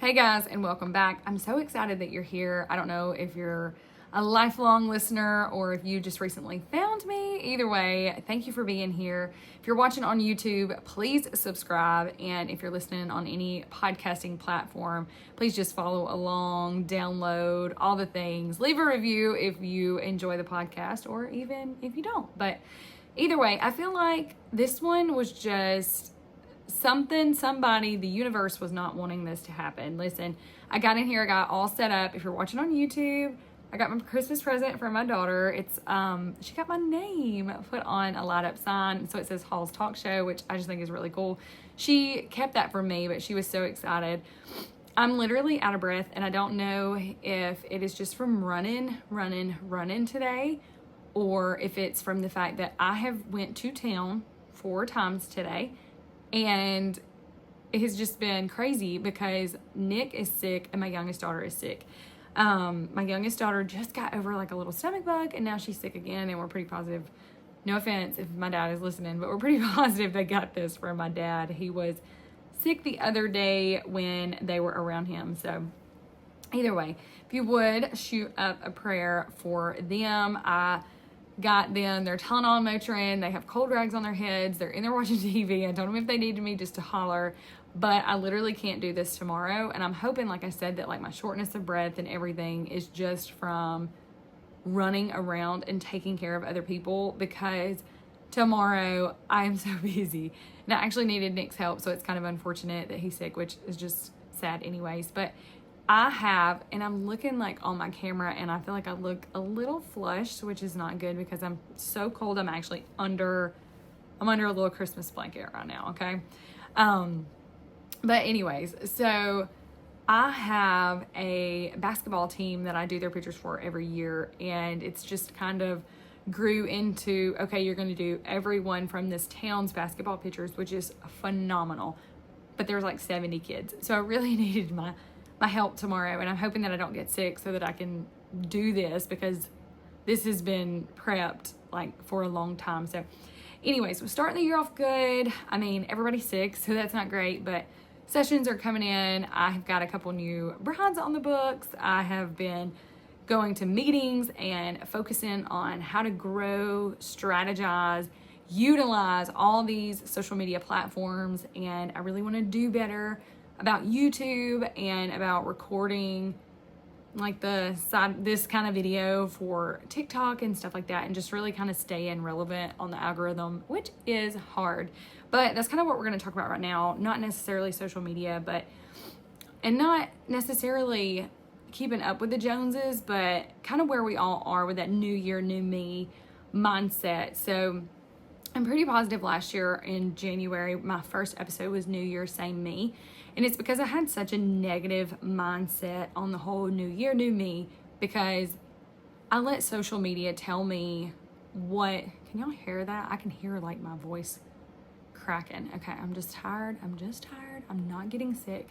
Hey guys, and welcome back. I'm so excited that you're here. I don't know if you're a lifelong listener or if you just recently found me. Either way, thank you for being here. If you're watching on YouTube, please subscribe. And if you're listening on any podcasting platform, please just follow along, download all the things. Leave a review if you enjoy the podcast or even if you don't. But either way, I feel like this one was just somebody, the universe was not wanting this to happen. Listen, I got in here, I got all set up. If you're watching on YouTube, I got my Christmas present for my daughter. It's she got my name put on a light up sign, so it says Hall's Talk Show, which I just think is really cool. She kept that for me, but she was so excited. I'm literally out of breath, and I don't know if it is just from running today, or if it's from the fact that I have went to town 4 times today. And it has just been crazy because Nick is sick and my youngest daughter is sick. My youngest daughter just got over like a little stomach bug and now she's sick again, and we're pretty positive, no offense if my dad is listening, but we're pretty positive they got this from my dad. He was sick the other day when they were around him. So either way, if you would shoot up a prayer for them. I got them their Tylenol and Motrin. They have cold rags on their heads. They're in there watching TV. I told them if they needed me just to holler, but I literally can't do this tomorrow. And I'm hoping, like I said, that like my shortness of breath and everything is just from running around and taking care of other people, because tomorrow I am so busy. And I actually needed Nick's help, so it's kind of unfortunate that he's sick, which is just sad anyways. But I have, and I'm looking like on my camera and I feel like I look a little flushed, which is not good because I'm so cold. I'm actually under a little Christmas blanket right now. Okay. But anyways, so I have a basketball team that I do their pictures for every year, and it's just kind of grew into, okay, you're going to do everyone from this town's basketball pictures, which is phenomenal. But there's like 70 kids. So I really needed my help tomorrow, and I'm hoping that I don't get sick so that I can do this, because this has been prepped like for a long time. So anyways, we're starting the year off good. I mean, everybody's sick, so that's not great, but sessions are coming in. I've got a couple new brides on the books. I have been going to meetings and focusing on how to grow, strategize, utilize all these social media platforms, and I really want to do better about YouTube and about recording like this kind of video for TikTok and stuff like that, and just really kind of staying relevant on the algorithm, which is hard. But that's kind of what we're going to talk about right now. Not necessarily social media, and not necessarily keeping up with the Joneses, but kind of where we all are with that new year, new me mindset. So I'm pretty positive last year in January, my first episode was New Year, Same Me. And it's because I had such a negative mindset on the whole new year, new me, because I let social media tell me what, can y'all hear that? I can hear like my voice cracking. Okay, I'm just tired. I'm not getting sick.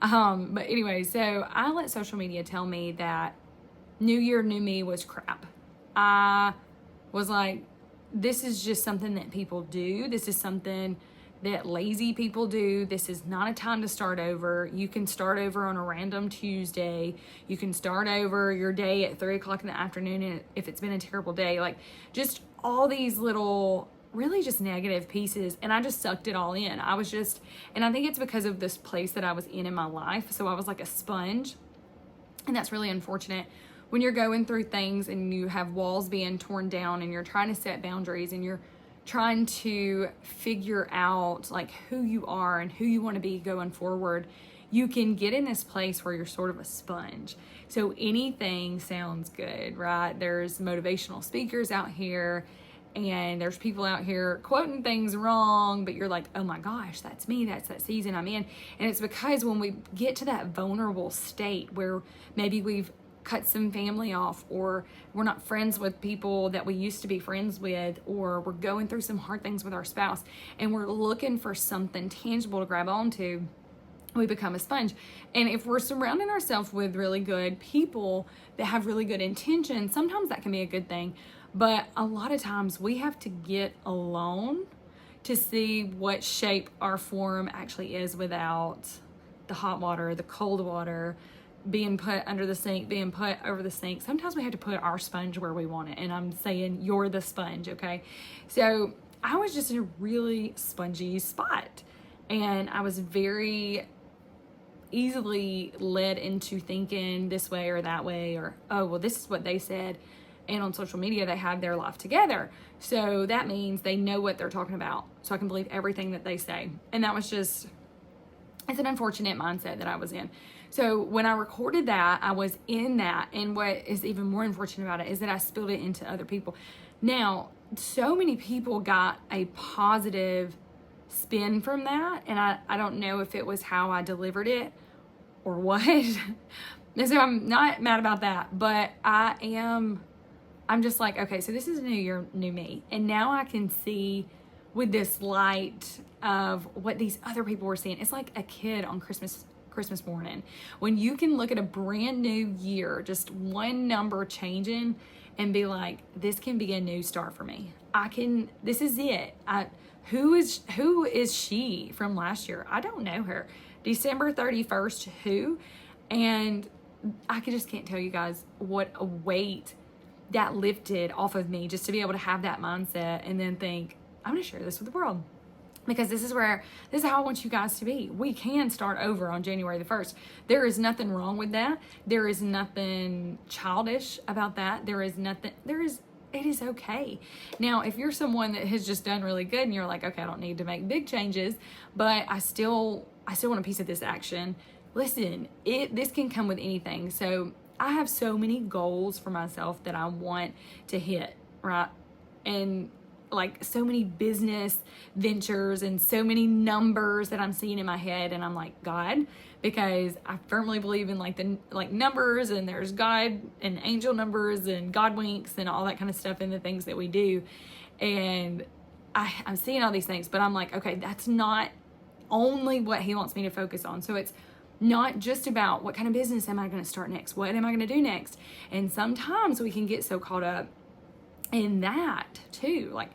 But anyway, so I let social media tell me that New Year, New Me was crap. I was like, this is just something that people do. This is something that lazy people do. This is not a time to start over. You can start over on a random Tuesday. You can start over your day at 3:00 in the afternoon, and if it's been a terrible day, like just all these little really just negative pieces. And I just sucked it all in. And I think it's because of this place that I was in my life. So I was like a sponge, and that's really unfortunate when you're going through things and you have walls being torn down and you're trying to set boundaries and you're trying to figure out like who you are and who you want to be going forward. You can get in this place where you're sort of a sponge. So anything sounds good, right? There's motivational speakers out here, and there's people out here quoting things wrong, but you're like, oh my gosh, that's me. That's that season I'm in. And it's because when we get to that vulnerable state where maybe we've cut some family off, or we're not friends with people that we used to be friends with, or we're going through some hard things with our spouse and we're looking for something tangible to grab onto, we become a sponge. And if we're surrounding ourselves with really good people that have really good intentions, sometimes that can be a good thing. But a lot of times we have to get alone to see what shape our form actually is without the hot water, the cold water, being put under the sink, being put over the sink. Sometimes we have to put our sponge where we want it. And I'm saying you're the sponge, okay? So I was just in a really spongy spot. And I was very easily led into thinking this way or that way, or, oh, well, this is what they said. And on social media, they have their life together. So that means they know what they're talking about. So I can believe everything that they say. And that was just, it's an unfortunate mindset that I was in. So when I recorded that, I was in that. And what is even more unfortunate about it is that I spilled it into other people. Now, so many people got a positive spin from that. And I don't know if it was how I delivered it or what. So I'm not mad about that. But I'm just like, okay, so this is a new year, new me. And now I can see with this light of what these other people were seeing. It's like a kid on Christmas morning, when you can look at a brand new year, just one number changing, and be like, this can be a new start for me. This is it. Who is she from last year? I don't know her. December 31st, who? And I just can't tell you guys what a weight that lifted off of me, just to be able to have that mindset and then think, I'm going to share this with the world. Because this is how I want you guys to be. We can start over on January the 1st. There is nothing wrong with that. There is nothing childish about that. It is okay. Now, if you're someone that has just done really good and you're like, okay, I don't need to make big changes, but I still want a piece of this action. Listen, this can come with anything. So I have so many goals for myself that I want to hit, right? And like so many business ventures and so many numbers that I'm seeing in my head, and I'm like, God, because I firmly believe in like numbers, and there's God and angel numbers and God winks and all that kind of stuff in the things that we do. And I'm seeing all these things, but I'm like, okay, that's not only what he wants me to focus on. So it's not just about what kind of business am I going to start next? What am I going to do next? And sometimes we can get so caught up in that too, like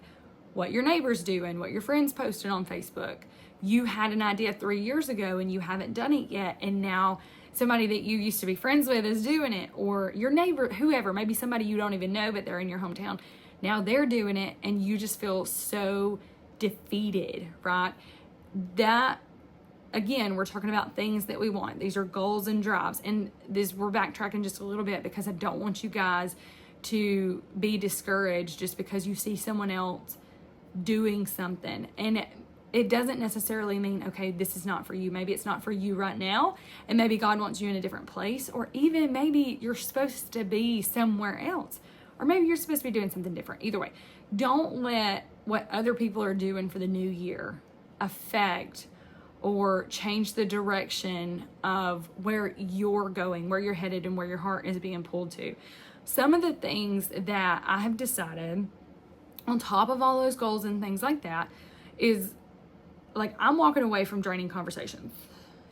what your neighbor's doing, what your friends posted on Facebook. You had an idea 3 years ago and you haven't done it yet, and now somebody that you used to be friends with is doing it, or your neighbor, whoever, maybe somebody you don't even know but they're in your hometown, now they're doing it, and you just feel so defeated, right? That, again, we're talking about things that we want. These are goals and drives, and we're backtracking just a little bit because I don't want you guys to be discouraged just because you see someone else doing something. And it doesn't necessarily mean, okay, this is not for you. Maybe it's not for you right now, and maybe God wants you in a different place, or even maybe you're supposed to be somewhere else, or maybe you're supposed to be doing something different. Either way, don't let what other people are doing for the new year affect or change the direction of where you're going, where you're headed, and where your heart is being pulled to. Some of the things that I have decided on top of all those goals and things like that is, like, I'm walking away from draining conversations,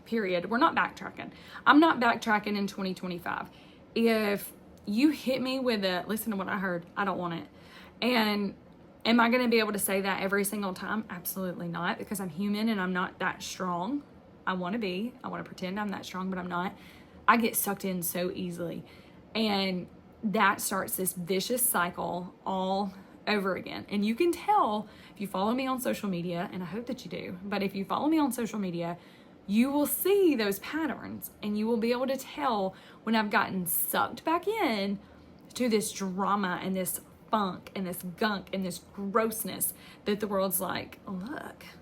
period. We're not backtracking. I'm not backtracking in 2025. If you hit me with listen to what I heard, I don't want it. And am I going to be able to say that every single time? Absolutely not, because I'm human and I'm not that strong. I want to pretend I'm that strong, but I'm not. I get sucked in so easily. And that starts this vicious cycle all over again. And you can tell if you follow me on social media, and I hope that you do, but if you follow me on social media, you will see those patterns, and you will be able to tell when I've gotten sucked back in to this drama and this funk and this gunk and this grossness that the world's like,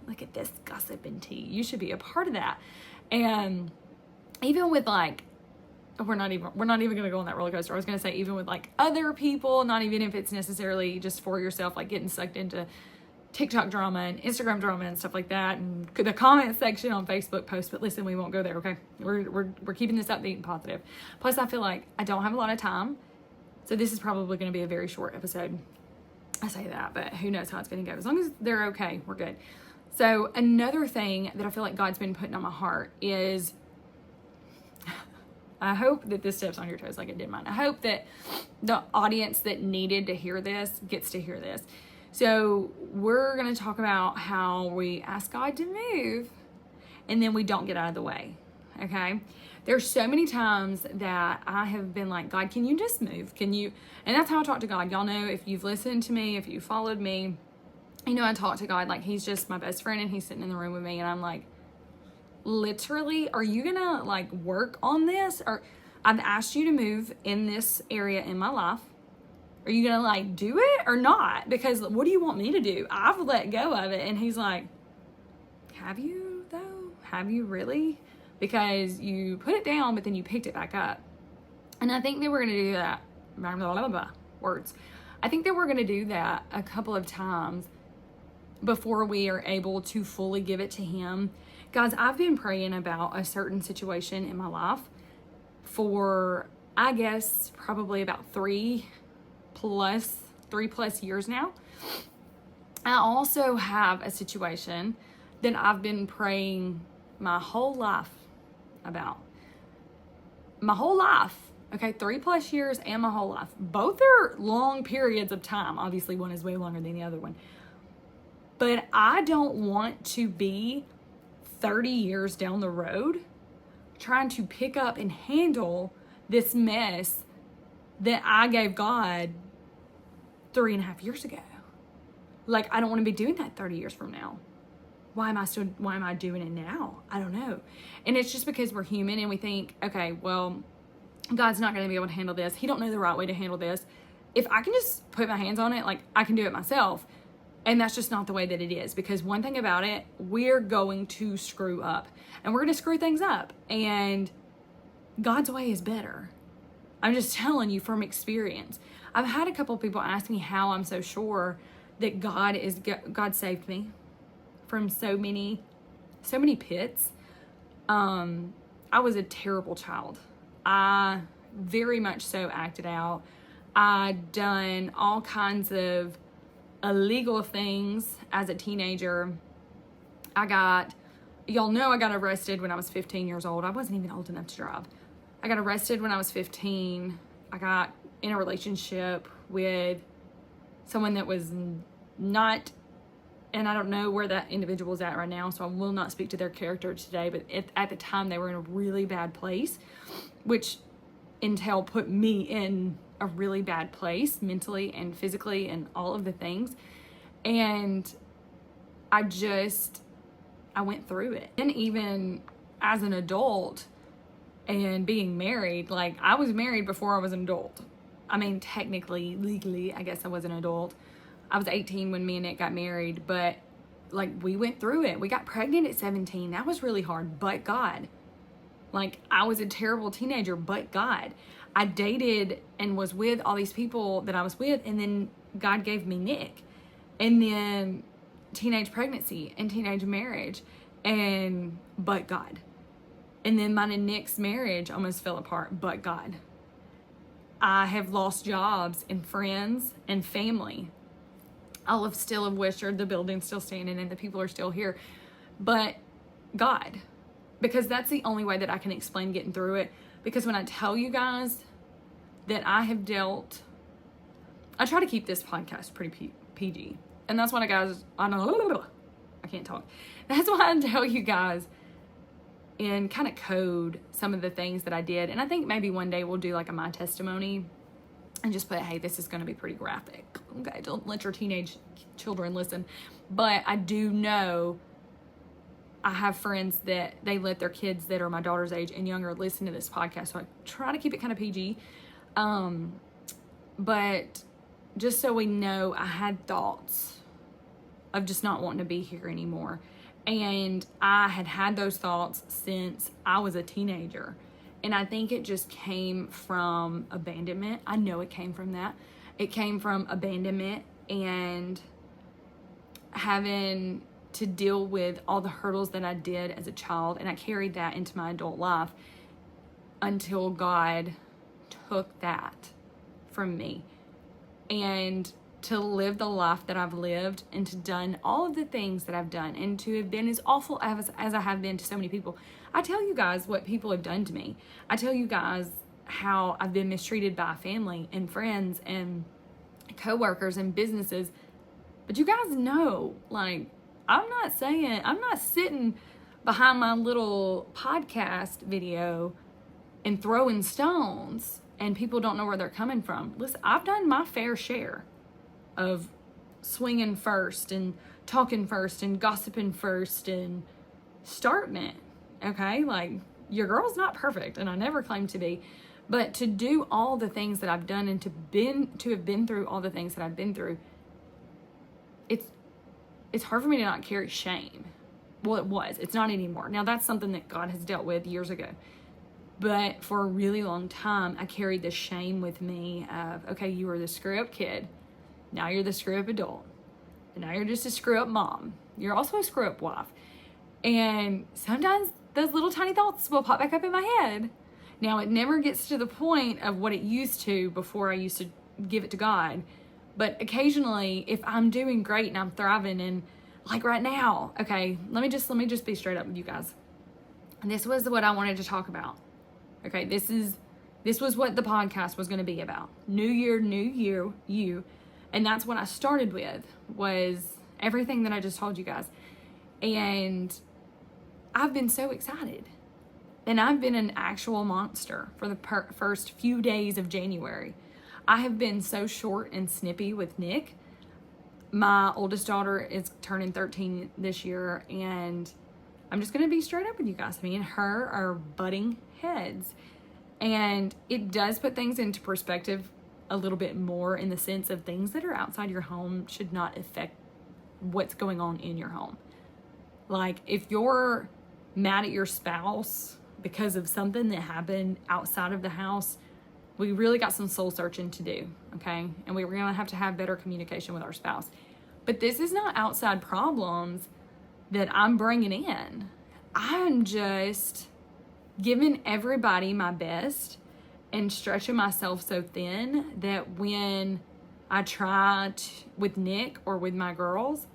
look at this gossip and tea. You should be a part of that. And even with like, we're not even going to go on that roller coaster. I was going to say even with like other people, not even if it's necessarily just for yourself, like getting sucked into TikTok drama and Instagram drama and stuff like that, and the comment section on Facebook posts. But listen, we won't go there, okay? We're keeping this upbeat and positive. Plus, I feel like I don't have a lot of time, so this is probably going to be a very short episode. I say that, but who knows how it's going to go. As long as they're okay, we're good. So another thing that I feel like God's been putting on my heart is, I hope that this steps on your toes like it did mine. I hope that the audience that needed to hear this gets to hear this. So we're going to talk about how we ask God to move, and then we don't get out of the way. okay? There's so many times that I have been like, God, can you just move? Can you? And that's how I talk to God. Y'all know, if you've listened to me, if you followed me, you know I talk to God like he's just my best friend and he's sitting in the room with me, and I'm like, literally, are you gonna like work on this? Or I've asked you to move in this area in my life. Are you gonna like do it or not? Because what do you want me to do? I've let go of it. And he's like, have you though? Have you really? Because you put it down, but then you picked it back up. And I think that we're gonna do that. Blah, blah, blah, blah, words. I think that we're gonna do that a couple of times before we are able to fully give it to him. Guys, I've been praying about a certain situation in my life for, I guess, probably about 3+ years now. I also have a situation that I've been praying my whole life about. My whole life. Okay, 3+ years and my whole life. Both are long periods of time. Obviously, one is way longer than the other one. But I don't want to be 30 years down the road trying to pick up and handle this mess that I gave God 3.5 years ago. Like, I don't want to be doing that 30 years from now. Why am I doing it now? I don't know. And it's just because we're human and we think, okay, well, God's not going to be able to handle this. He don't know the right way to handle this. If I can just put my hands on it, like, I can do it myself. And that's just not the way that it is. Because one thing about it, we're going to screw up. And we're going to screw things up. And God's way is better. I'm just telling you from experience. I've had a couple of people ask me how I'm so sure that God saved me from so many pits. I was a terrible child. I very much so acted out. I'd done all kinds of illegal things as a teenager. Y'all know I got arrested when I was 15 years old. I wasn't even old enough to drive. I got arrested when I was 15. I got in a relationship with someone that was not, and I don't know where that individual is at right now, so I will not speak to their character today, but at the time they were in a really bad place, which entailed put me in a really bad place mentally and physically and all of the things. And I went through it. And even as an adult and being married, like, I was married before I was an adult. I mean, technically, legally, I guess I was an adult. I was 18 when me and Nick got married, but like, we went through it. We got pregnant at 17. That was really hard, but God. Like, I was a terrible teenager, but God. I dated and was with all these people that I was with, and then God gave me Nick. And then teenage pregnancy and teenage marriage, but God. And then mine and Nick's marriage almost fell apart, but God. I have lost jobs and friends and family. I still have Wishard, the building's still standing and the people are still here. But God. Because that's the only way that I can explain getting through it. Because when I tell you guys that I have dealt, I try to keep this podcast pretty PG. And that's why I can't talk. That's why I tell you guys and kind of code some of the things that I did. And I think maybe one day we'll do like a my testimony and just put, hey, this is going to be pretty graphic. Okay, don't let your teenage children listen. But I do know I have friends that they let their kids that are my daughter's age and younger listen to this podcast. So I try to keep it kind of PG. But just so we know, I had thoughts of just not wanting to be here anymore. And I had those thoughts since I was a teenager. And I think it just came from abandonment. I know it came from that. It came from abandonment and having to deal with all the hurdles that I did as a child. And I carried that into my adult life until God took that from me. And to live the life that I've lived and to done all of the things that I've done and to have been as awful as I have been to so many people. I tell you guys what people have done to me. I tell you guys how I've been mistreated by family and friends and coworkers and businesses. But you guys know, like, I'm not sitting behind my little podcast video and throwing stones and people don't know where they're coming from. Listen, I've done my fair share of swinging first and talking first and gossiping first and starting it. Okay, like, your girl's not perfect, and I never claim to be, but to do all the things that I've done and to have been through all the things that I've been through, it's hard for me to not carry shame. Well, it was. It's not anymore. Now, that's something that God has dealt with years ago. But for a really long time, I carried the shame with me of, okay, you were the screw-up kid. Now you're the screw-up adult. And now you're just a screw-up mom. You're also a screw-up wife. And sometimes those little tiny thoughts will pop back up in my head. Now, it never gets to the point of what it used to before I used to give it to God. But occasionally, if I'm doing great and I'm thriving, and like right now, okay, let me just be straight up with you guys. And this was what I wanted to talk about. Okay, this was what the podcast was going to be about. New year, you. And that's what I started with, was everything that I just told you guys. And I've been so excited. And I've been an actual monster for the first few days of January. I have been so short and snippy with Nick. My oldest daughter is turning 13 this year, and I'm just going to be straight up with you guys. Me and her are butting heads. And it does put things into perspective a little bit more, in the sense of things that are outside your home should not affect what's going on in your home. Like, if you're mad at your spouse because of something that happened outside of the house, we really got some soul searching to do, okay? And we're going to have better communication with our spouse. But this is not outside problems that I'm bringing in. I'm just giving everybody my best and stretching myself so thin that when I try with Nick or with my girls,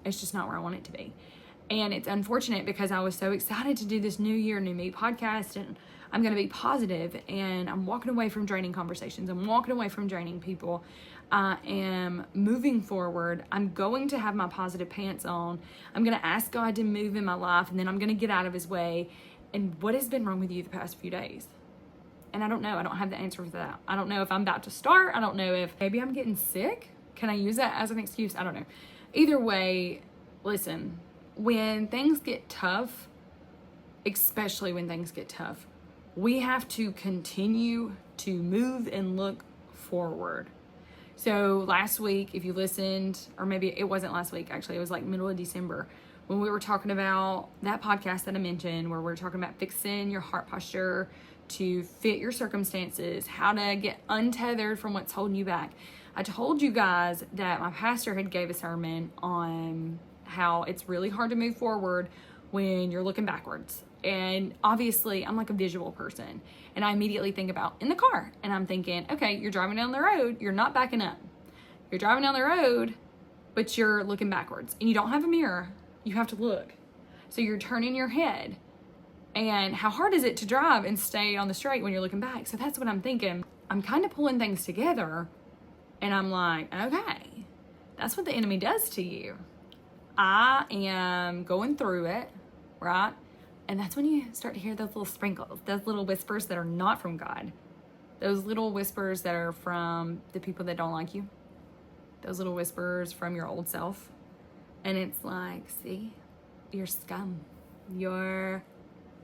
it's just not where I want it to be. And it's unfortunate because I was so excited to do this New Year, New Me podcast, and I'm going to be positive, and I'm walking away from draining conversations. I'm walking away from draining people. I am moving forward. I'm going to have my positive pants on. I'm going to ask God to move in my life, and then I'm going to get out of his way. And what has been wrong with you the past few days? And I don't know. I don't have the answer for that. I don't know if I'm about to start. I don't know if maybe I'm getting sick. Can I use that as an excuse? I don't know. Either way, listen, when things get tough, especially when things get tough, we have to continue to move and look forward. So last week, if you listened, or maybe it wasn't last week, actually, it was like middle of December, when we were talking about that podcast that I mentioned, where we're talking about fixing your heart posture to fit your circumstances, how to get untethered from what's holding you back. I told you guys that my pastor had gave a sermon on how it's really hard to move forward when you're looking backwards. And obviously, I'm like a visual person, and I immediately think about in the car, and I'm thinking, okay, you're driving down the road, you're not backing up. You're driving down the road, but you're looking backwards, and you don't have a mirror. You have to look. So you're turning your head. And how hard is it to drive and stay on the straight when you're looking back? So that's what I'm thinking. I'm kind of pulling things together, and I'm like, okay, that's what the enemy does to you. I am going through it, right? And that's when you start to hear those little sprinkles, those little whispers that are not from God. Those little whispers that are from the people that don't like you. Those little whispers from your old self. And it's like, see, you're scum. You're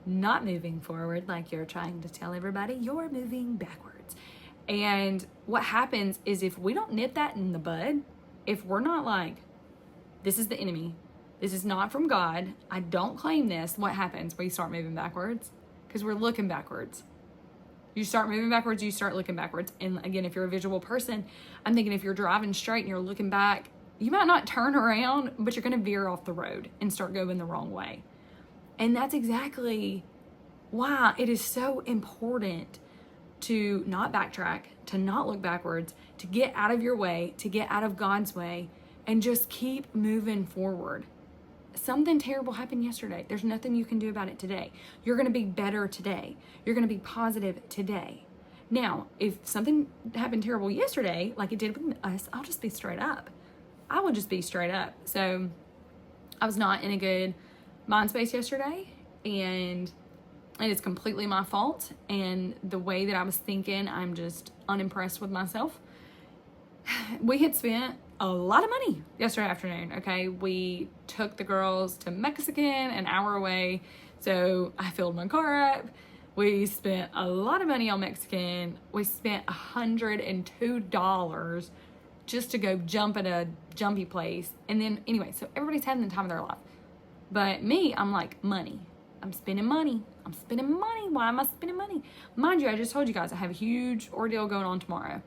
not moving forward like you're trying to tell everybody. You're moving backwards. And what happens is, if we don't nip that in the bud, if we're not like, this is the enemy, this is not from God, I don't claim this, what happens? We start moving backwards because we're looking backwards. You start moving backwards, you start looking backwards. And again, if you're a visual person, I'm thinking if you're driving straight and you're looking back, you might not turn around, but you're going to veer off the road and start going the wrong way. And that's exactly why it is so important to not backtrack, to not look backwards, to get out of your way, to get out of God's way, and just keep moving forward. Something terrible happened yesterday. There's nothing you can do about it today. You're going to be better today. You're going to be positive today. Now, if something happened terrible yesterday, like it did with us, I'll just be straight up. I will just be straight up. So I was not in a good mind space yesterday, and it's completely my fault. And the way that I was thinking, I'm just unimpressed with myself. We had spent a lot of money yesterday afternoon, okay? We took the girls to Mexican, an hour away, so I filled my car up. We spent a lot of money on Mexican. We spent $102 just to go jump at a jumpy place. And then, anyway, so everybody's having the time of their life. But me, I'm like, money. I'm spending money. I'm spending money. Why am I spending money? Mind you, I just told you guys I have a huge ordeal going on tomorrow.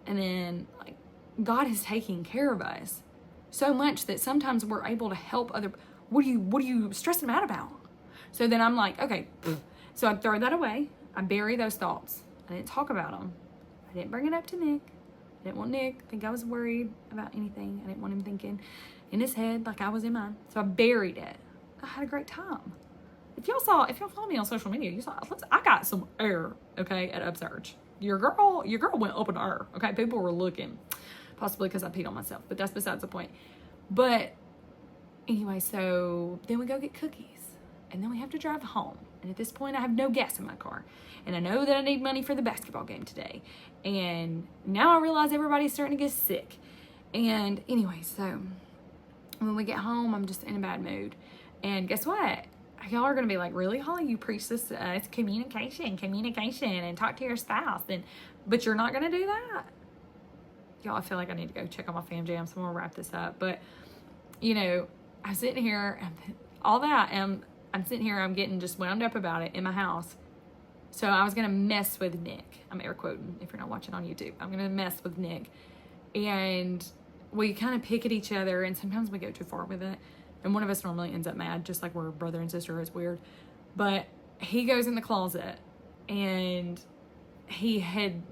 And then, like, God is taking care of us so much that sometimes we're able to help other. What are you stressing out about? So then I'm like, okay. So I throw that away. I bury those thoughts. I didn't talk about them. I didn't bring it up to Nick. I didn't want Nick to think I was worried about anything. I didn't want him thinking in his head like I was in mine. So I buried it. I had a great time. If y'all follow me on social media, you saw I got some air, okay, at Upsurge. Your girl went up in the air, okay? People were looking, possibly because I peed on myself, but that's besides the point. But anyway, so then we go get cookies, and then we have to drive home. And at this point, I have no gas in my car, and I know that I need money for the basketball game today. And now I realize everybody's starting to get sick. And anyway, so when we get home, I'm just in a bad mood. And guess what? Y'all are going to be like, really, Holly? You preach this it's communication, and talk to your spouse. But you're not going to do that? Y'all, I feel like I need to go check on my fam jam, so I'm going to wrap this up. But, you know, I'm sitting here, I'm sitting here, I'm getting just wound up about it in my house. So I was going to mess with Nick. I'm air quoting if you're not watching on YouTube. I'm going to mess with Nick. And we kind of pick at each other, and sometimes we go too far with it. And one of us normally ends up mad, just like we're brother and sister. It's weird. But he goes in the closet, and he had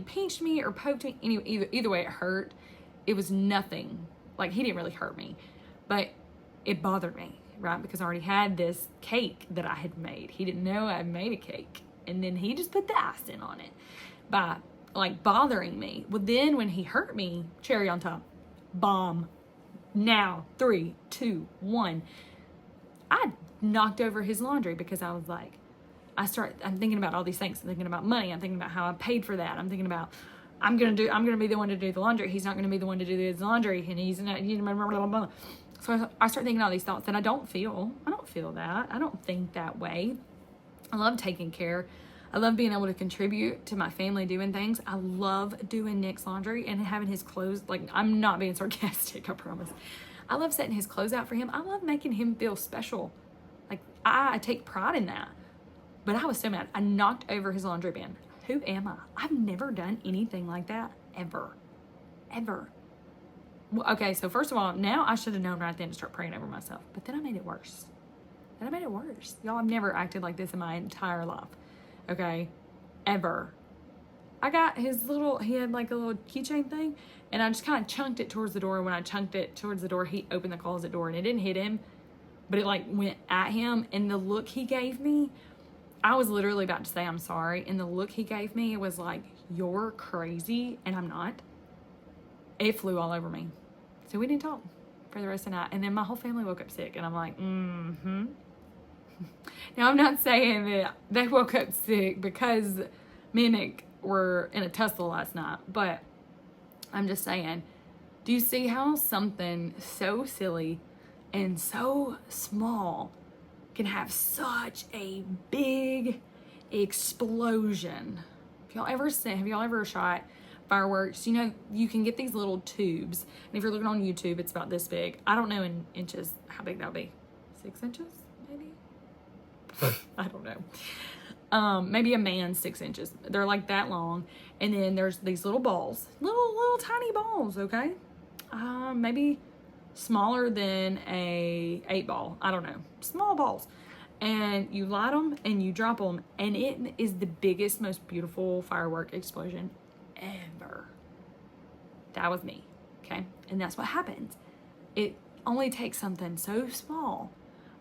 pinched me or poked me. Anyway, either way, it hurt. It was nothing. Like, he didn't really hurt me. But it bothered me, right? Because I already had this cake that I had made. He didn't know I made a cake. And then he just put the icing on it by, like, bothering me. Well, then when he hurt me, cherry on top, bomb. Now, 3, 2, 1. I knocked over his laundry because I was like, I'm thinking about all these things. I'm thinking about money. I'm thinking about how I paid for that. I'm thinking about, I'm going to be the one to do the laundry. He's not going to be the one to do his laundry. And he's not, blah, blah, blah. So I start thinking all these thoughts that I don't feel that. I don't think that way. I love taking care. I love being able to contribute to my family doing things. I love doing Nick's laundry and having his clothes. Like, I'm not being sarcastic, I promise. I love setting his clothes out for him. I love making him feel special. Like, I take pride in that. But I was so mad. I knocked over his laundry bin. Who am I? I've never done anything like that. Ever. Well, okay, so first of all, now I should have known right then to start praying over myself. But then I made it worse. Y'all, I've never acted like this in my entire life. Okay, ever. I got he had like a little keychain thing, and I just kind of chunked it towards the door. When I chunked it towards the door, he opened the closet door, and it didn't hit him, but it like went at him. And the look he gave me, I was literally about to say I'm sorry, and the look he gave me, it was like, you're crazy, and I'm not. It flew all over me. So we didn't talk for the rest of the night, and then my whole family woke up sick, and I'm like, Now, I'm not saying that they woke up sick because me and Nick were in a tussle last night, but I'm just saying, do you see how something so silly and so small can have such a big explosion? Have y'all ever shot fireworks? You know, you can get these little tubes, and if you're looking on YouTube, it's about this big. I don't know in inches how big that'll be. 6 inches? I don't know. Maybe a man 6 inches. They're like that long. And then there's these little balls, little tiny balls. Okay. Maybe smaller than a 8-ball. I don't know. Small balls. And you light them and you drop them. And it is the biggest, most beautiful firework explosion ever. That was me. Okay. And that's what happens. It only takes something so small,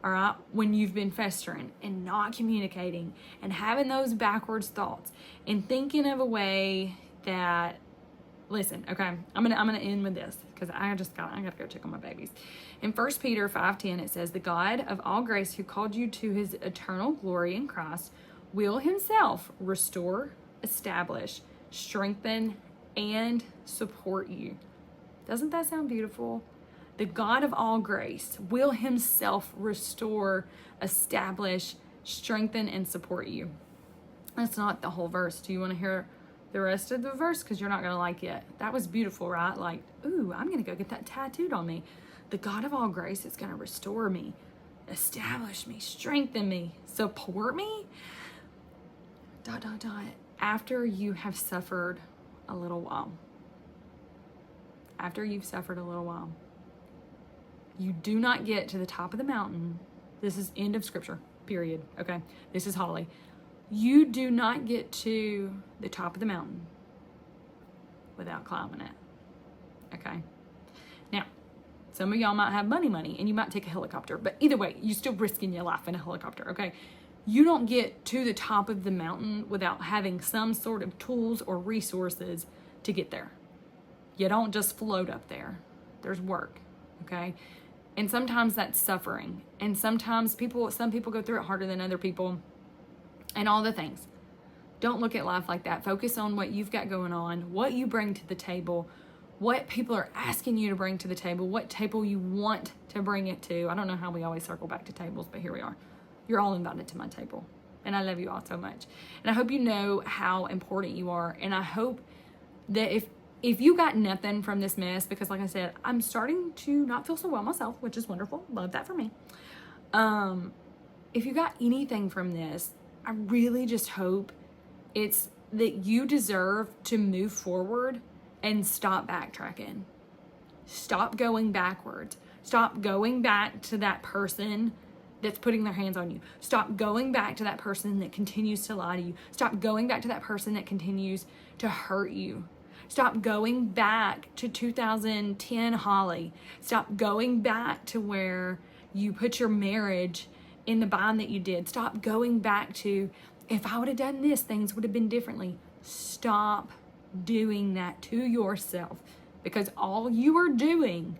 all right, when you've been festering and not communicating and having those backwards thoughts and thinking of a way that, listen, okay, I'm gonna end with this because I gotta go check on my babies. In 1 Peter 5:10, it says, "The God of all grace, who called you to his eternal glory in Christ, will himself restore, establish, strengthen, and support you." Doesn't that sound beautiful? The God of all grace will himself restore, establish, strengthen, and support you. That's not the whole verse. Do you want to hear the rest of the verse? Because you're not going to like it. That was beautiful, right? Like, ooh, I'm going to go get that tattooed on me. The God of all grace is going to restore me, establish me, strengthen me, support me. ... After you have suffered a little while. After you've suffered a little while. You do not get to the top of the mountain. This is end of scripture, period. Okay, this is Holly. You do not get to the top of the mountain without climbing it. Okay. Now, some of y'all might have money, and you might take a helicopter, but either way, you're still risking your life in a helicopter. Okay. You don't get to the top of the mountain without having some sort of tools or resources to get there. You don't just float up there. There's work. Okay. And sometimes that's suffering. And sometimes some people go through it harder than other people, and all the things. Don't look at life like that. Focus on what you've got going on, what you bring to the table, what people are asking you to bring to the table, what table you want to bring it to. I don't know how we always circle back to tables, but here we are. You're all invited to my table. And I love you all so much. And I hope you know how important you are. And I hope that if you got nothing from this mess, because like I said, I'm starting to not feel so well myself, which is wonderful. Love that for me. If you got anything from this, I really just hope it's that you deserve to move forward and stop backtracking. Stop going backwards. Stop going back to that person that's putting their hands on you. Stop going back to that person that continues to lie to you. Stop going back to that person that continues to hurt you. Stop going back to 2010 Holly. Stop going back to where you put your marriage in the bind that you did. Stop going back to, if I would have done this, things would have been differently. Stop doing that to yourself, because all you are doing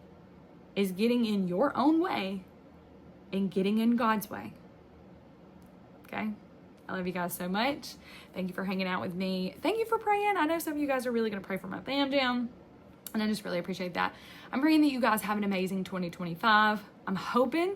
is getting in your own way and getting in God's way. Okay? I love you guys so much. Thank you for hanging out with me. Thank you for praying. I know some of you guys are really going to pray for my fam jam, and I just really appreciate that. I'm praying that you guys have an amazing 2025. I'm hoping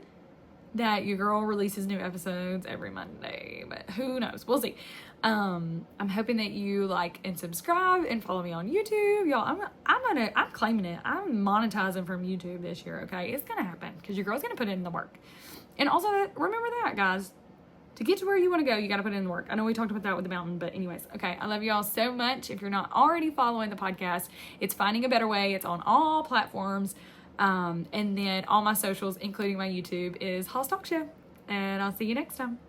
that your girl releases new episodes every Monday, but who knows? We'll see. I'm hoping that you like and subscribe and follow me on YouTube. Y'all, I'm claiming it. I'm monetizing from YouTube this year, okay? It's gonna happen because your girl's gonna put in the work. And also, remember that, guys. To get to where you want to go, you got to put in the work. I know we talked about that with the mountain, but anyways, okay. I love you all so much. If you're not already following the podcast, it's Finding a Better Way. It's on all platforms. And then all my socials, including my YouTube, is Hollis Talk Show. And I'll see you next time.